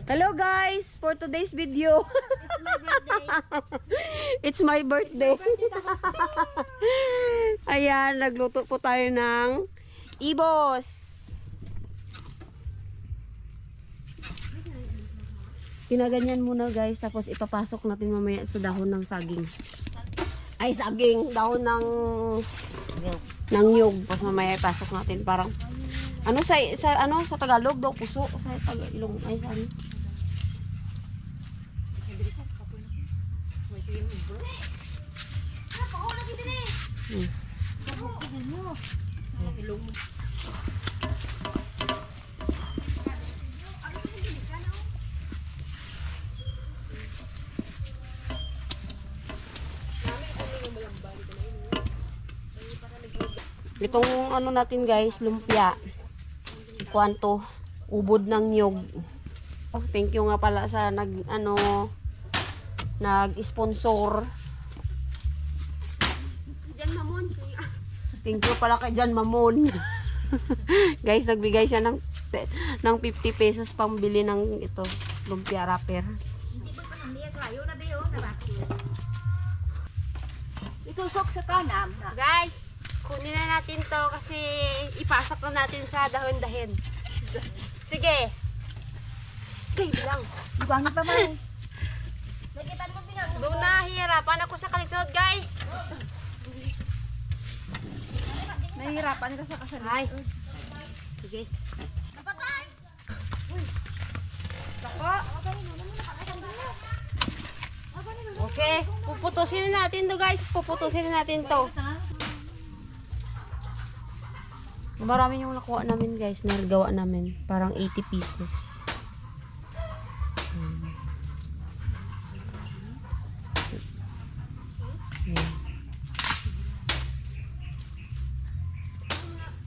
Hello guys, for today's video. It's my birthday. Ayan, nagluto po tayo ng ibos. Ginaganyan muna guys, tapos ipapasok natin mamaya sa dahon ng saging. Ay, saging, dahon ng nyug. Tapos mamaya ipasok natin parang ano sa Tagalog daw puso, sa Tagalog ay ano. Itong ano natin guys, lumpia. Kuanto, ubod ng nyog. Oh, thank you nga pala sa nag-sponsor. Jan Mamon. Thank you pala kay Jan Mamon. Guys, nagbigay siya ng 50 pesos pambili ng ito, lumpia wrapper. Itusok sa kanam. Guys, kunin na natin to kasi ipasok na natin sa dahon-dahin. Sige. Okay, bilang. Ibangit pa man. Doon na, hihirapan ako sa kalisod, guys. Nahihirapan ka sa kasalit. Ay. Sige. Napatay! Okay, puputusin na natin to guys. Puputusin na natin to. Marami yung nakuha namin guys, nagawa namin. Parang 80 pieces.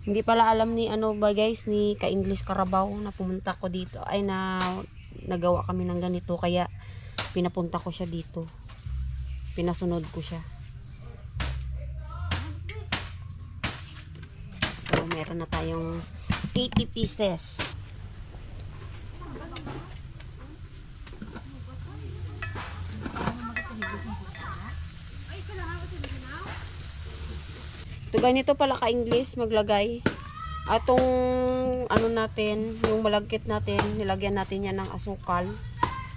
Hindi pala alam ni ano ba guys, ni Ka-English Carabao na pumunta ko dito. Ay nagawa kami ng ganito kaya pinapunta ko siya dito. Pinasunod ko siya. So, meron na tayong 80 pieces. Ito ganito pala ka-English maglagay. Atong ano natin, yung malagkit natin, nilagyan natin yan ng asukal.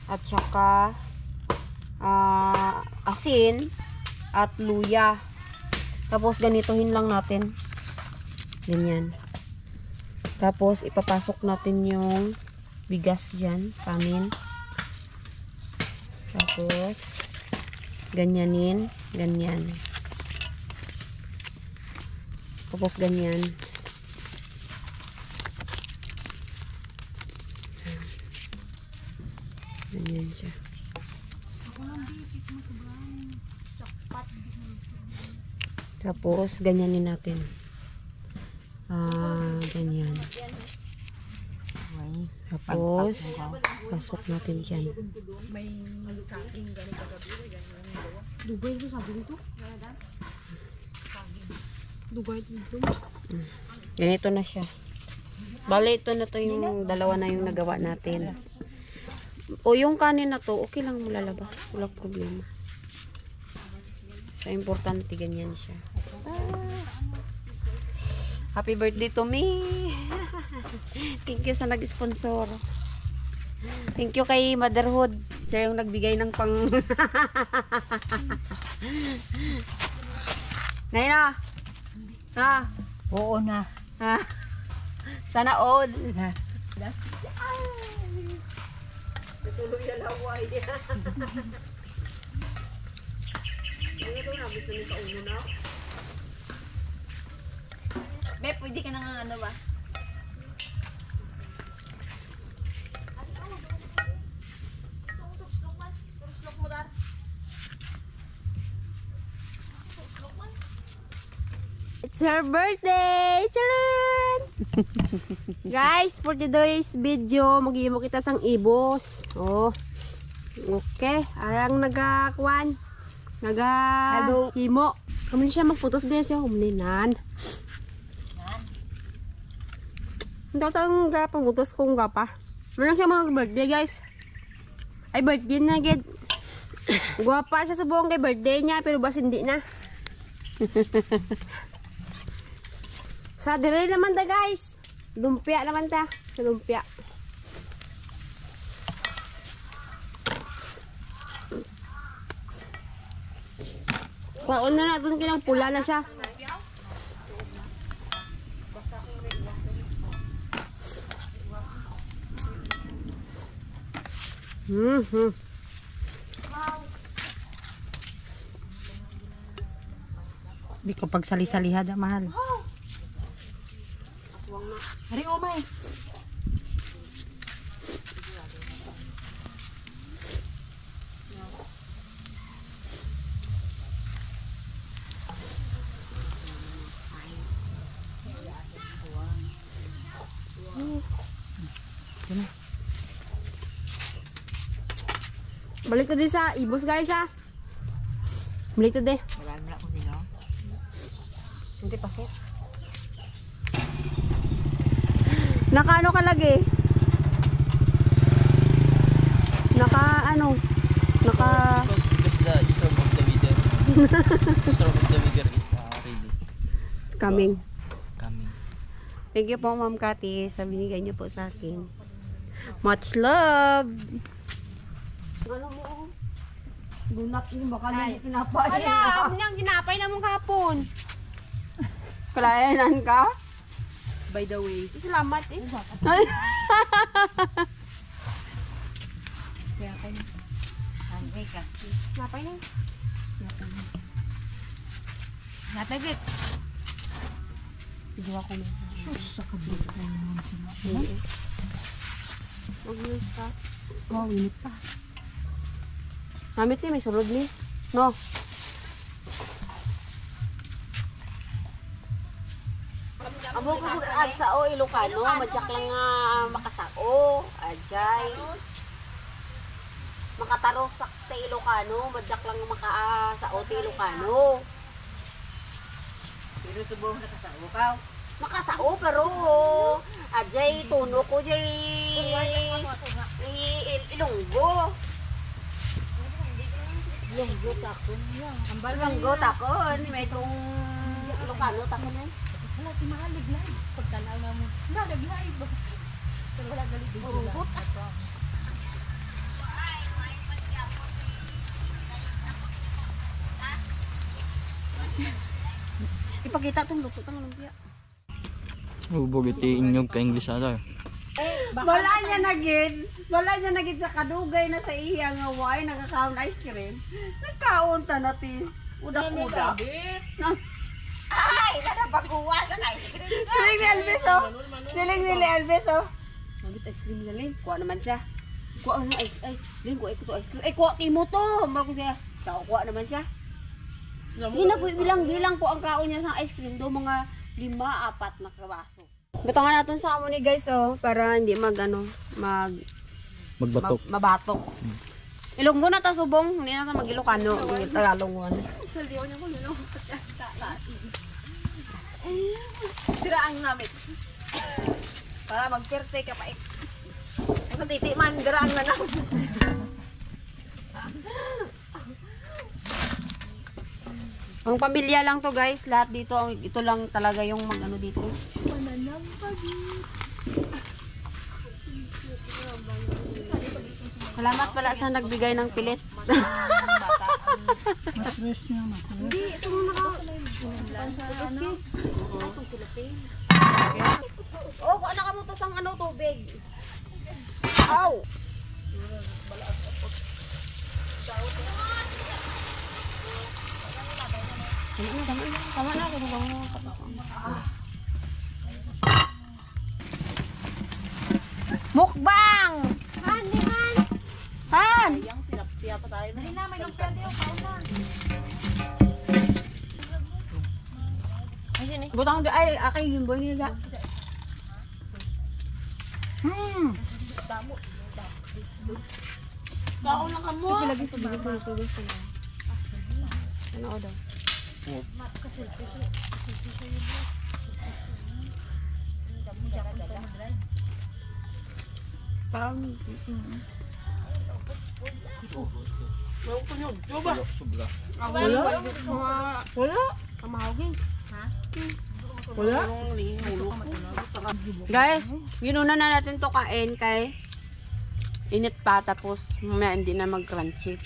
At saka asin at luya. Tapos ganitohin lang natin. Ganyan. Tapos ipapasok natin yung bigas dyan, panin. Tapos ganyanin, ganyan. Tapos ganyan. Ganyan siya. Tapos ganyanin natin. Ganyan. Tapos pasok natin dyan. May saging ganun kagabi. Dugay ito sabi nito? Dugay dito. Ganito na siya. Bale, ito na to yung dalawa na yung nagawa natin. O yung kanin na to, okay lang malalabas. Walang problema. So, importante ganyan siya. Happy birthday to me! Thank you sa nag-sponsor. Thank you kay Motherhood. Siya yung nagbigay ng pang... Ngayon na! Ha? Oo na. Ha? Sana all. Tuloy na laway niya. Ano ito na? Gusto niyo paulo na? Be, pwede ka nang ano ba? It's her birthday! Charan! Guys, for today's video, mag-iimo kita sang ibos. Oh. Okay. Arang nagakuan. Naga-himo. Kami siya magputos guys yung humlinan. Hindi ko tayong pangutos kung gapa. Meron siya mga birthday guys. Ay, birthday na, gid. Guwapa siya sa buong kay birthday niya, pero bas hindi na. Sa dire naman ta, guys. Lumpia naman ta. Sa lumpia. Kaon na natin kinang pula na siya. Di ko pagsali-salihad, mahal. Hari umay. Balik to din sa ibos, guys, ha. Balik to din. Wala ko nila. Hindi pa set. Naka ano ka lagi? Naka ano? Naka Because the storm of the weather. Storm of the weather is really coming. coming. Thank you po, Ma'am Cathy, sa binigay niyo po sa akin. Much love. Ano mo? Dunat yun, baka hindi pinapay. Wala, nang ginapay na mong kapon. Kalayanan ka? By the way. Salamat eh. Kaya kayo. Angay ka. Napay na. Natagit. Video ako na. Sus, sa kabit na naman sila. Mag-news ka. Wow, init pa. Namit ni, may sulod ni. No. Amo ko ad sa o Ilocano, madyak lang nga makasao. Ajay. Makataros sa Ilocano, madyak lang makasao sa Ilocano. Pero tubuh na kasao ka. Makasao pero ajay tuno ko jay Ilonggo. Lunggo takon niya. Ilonggo takon, may itong Ilocano takon yan. Wala si Mahalig lang. Pagkanaw na mo. Nalaglag ba? Pero wala galit din sila. Ipakita tong lukot ng lumpia. Ubog iti inyog ka English ata. Wala niya nagid sa kadugay na sa iya nga way nagakaon ice cream. Nagkaon ta natin. Udak-udak. Ay, wala pagkuha ka ice cream. Siling ni Elvis oh. Siling ni Elvis oh. Nagit ice cream na Lin. Kuha naman siya. Kuha ng ice ay. Lin, kuha ito ice cream. Ay, kuha timo to. Mako siya. Kuha naman siya. Hindi na bilang ko ang kaon niya sa ice cream do mga 5-4 na kabaso. Butangan natin sa amo ni guys oh para hindi Magbatok. mabatok. Ilonggo na ta subong, hindi na ta mag-Ilocano, Tagalongon. Tira ang namit. Para magperte ka pa. Sa titi man, dira ang nanam. Ang pamilya lang to guys, lahat dito, ito lang talaga yung mag-ano dito. Salamat pala sa nagbigay ng pilit. Matros niya, matros. Hindi, ito muna ka. Sa ano? Ay, kung silapin. Oh, kuha na ka mo to sang ano, tubig. Ow! Tama na. Mukbang! Han! Yang pinapsiya pa tayo na. Hindi na, may lumpia tayo. Butang ay akay yung boy nila. Kaon lang ka mo. Lagi sa tubig ko. Ano daw? Sobra. Wala. Kamahogin. Ha? Wala. Guys, ginuna na natin to kain kay init pa tapos mamaya hindi na mag-crunchy.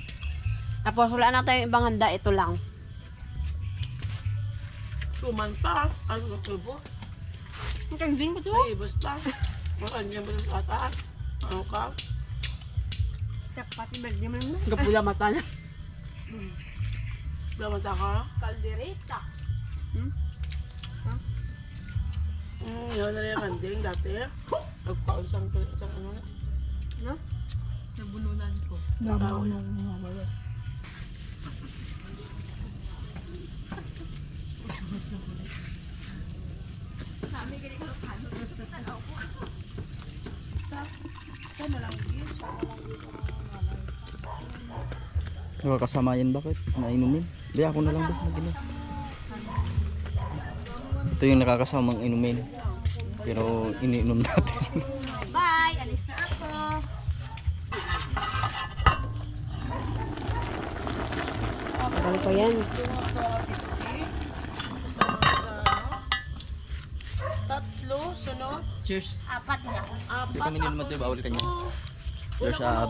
Tapos wala na tayong ibang handa, ito lang. Sumanta. Ano na tubo? Ang din ko to. Ay, basta. Makanya mo ng bata. Ano ka? Pati bagay mo naman. Gapula mata na. Lamata ka? Kaldereta. Yun na yung kanding dati. Nagpausang ano na. No? Nabununan ko. Nabununan ko. Kasama yan bakit? Nainumin? Hindi ako na lang ba mag-inom. Ito yung nakakasamang inumin. Pero iniinom natin. Bye! Alis na ako. Tagal pa yan. Tatlo, sunod. Cheers! Apat na. Hindi kami ninumat yung bawal kanya. There's a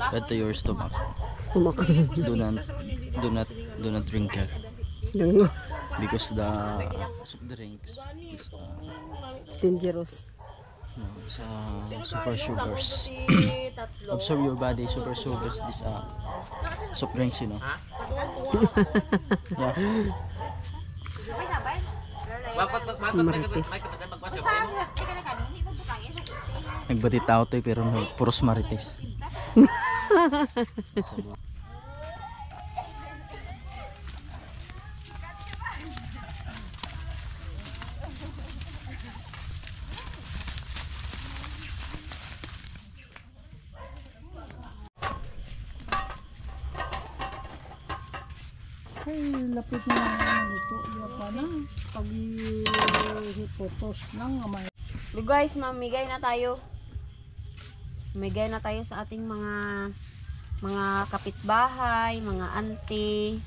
bad to your stomach. Tumak. Do not drink that. Dango. Because the soft drinks is Dangerous. super sugars. Absorb your body, super sugars. This soft drinks, you know. Yeah. Nagbati tao to pero puros marites. Ay, lapit na lang ito. Iya pa na. Pag hipotos lang. So guys, mamigay na tayo. Mamigay na tayo sa ating mga kapitbahay, mga auntie,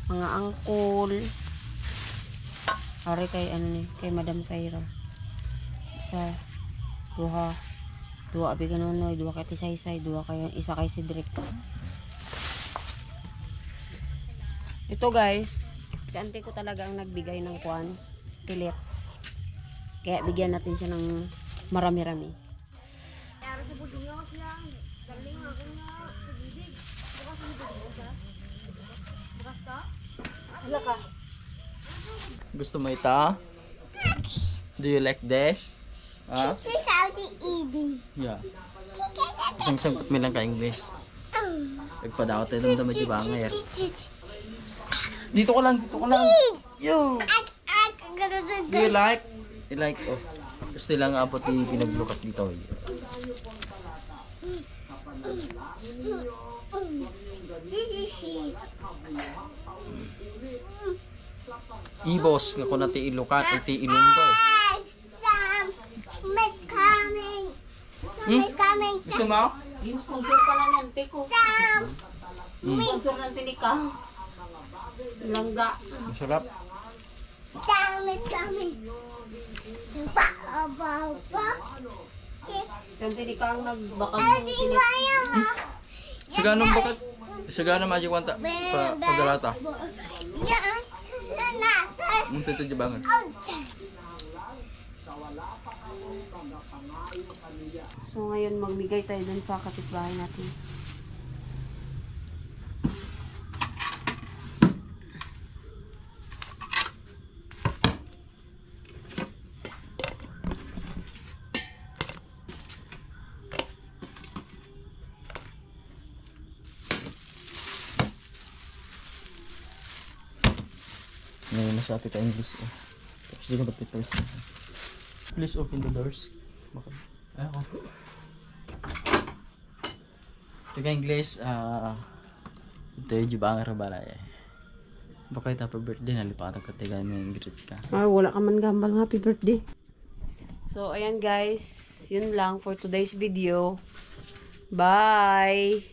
mga uncle. Ari kay ano ni, kay Madam Saira. Duha abi ganonoy, duha kay Tisaysay, isa kay Cedric. Ito guys, si auntie ko talaga ang nagbigay ng kwan, pilit. Kaya bigyan natin siya ng marami-rami. Gusto mo ito? Do you like this? Ah? Yeah. Isang sangkot mo lang ka-English. Nagpadaw tayo ng damay di ba ngayon? Dito ka lang. You! Do you like? You like? Oh. Gusto lang nga po pinaglukat dito. Ibos nga kung natin ilukat o ti ilunggo. Gusto mo? Yung sponsor pala ni auntie ko. Sponsor ng tinika. Langga. Masarap. Yung tinika ang nagbakal ng tinik. Saganong bakat. Sagana magic wanta. Pagalata. Munti ito jabangan. So ngayon magbigay tayo dun sa kapitbahay natin. Ngayon nasabi ka English. Tapos di ka ba't ito? Please open the doors. Bakit? Ay ako. Ito ka English. Ito yung jibang rabala eh. Baka ito happy birthday. Nalipatan ka tayo may greet ka. Ay, wala ka man gambal happy birthday. So ayan guys, yun lang for today's video. Bye!